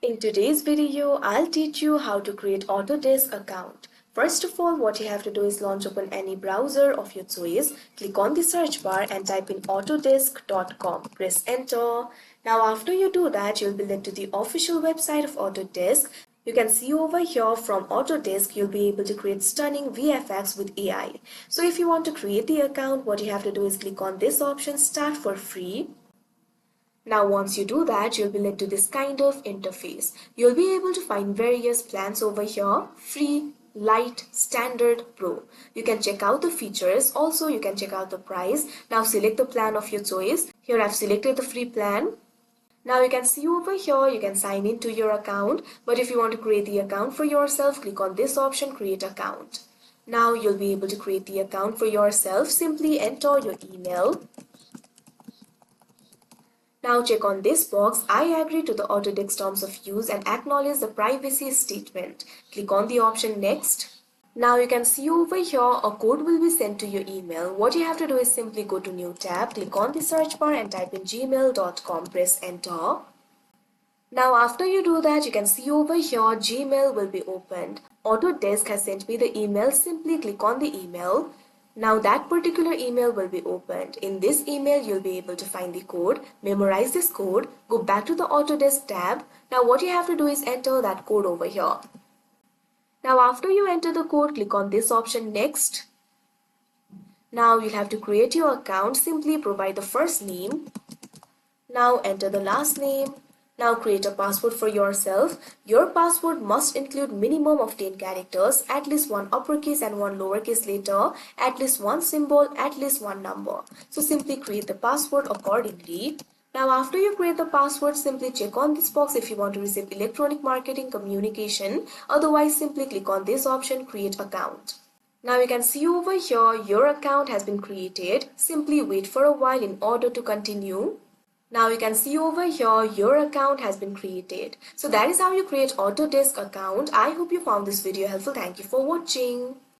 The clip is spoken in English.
In today's video, I'll teach you how to create Autodesk account. First of all, what you have to do is launch open any browser of your choice, click on the search bar and type in autodesk.com. Press enter. Now after you do that, you'll be led to the official website of Autodesk. You can see over here from Autodesk, you'll be able to create stunning VFX with AI. So if you want to create the account, what you have to do is click on this option, start for free. Now once you do that, you'll be led to this kind of interface. You'll be able to find various plans over here, free, light, standard, pro. You can check out the features, also you can check out the price. Now select the plan of your choice. Here I've selected the free plan. Now you can see over here, you can sign into your account, but if you want to create the account for yourself, click on this option, create account. Now you'll be able to create the account for yourself. Simply enter your email. Now check on this box, I agree to the Autodesk terms of use and acknowledge the privacy statement. Click on the option next. Now you can see over here a code will be sent to your email. What you have to do is simply go to new tab, click on the search bar and type in gmail.com, press enter. Now after you do that, you can see over here Gmail will be opened. Autodesk has sent me the email, simply click on the email. Now that particular email will be opened. In this email, you'll be able to find the code, memorize this code, go back to the Autodesk tab. Now what you have to do is enter that code over here. Now after you enter the code, click on this option next. Now you'll have to create your account. Simply provide the first name. Now enter the last name. Now create a password for yourself. Your password must include minimum of 10 characters, at least one uppercase and one lowercase letter, at least one symbol, at least one number. So simply create the password accordingly. Now after you create the password, simply check on this box if you want to receive electronic marketing communication. Otherwise, simply click on this option, create account. Now you can see over here your account has been created. Simply wait for a while in order to continue. Now you can see over here your account has been created. So that is how you create Autodesk account. I hope you found this video helpful. Thank you for watching.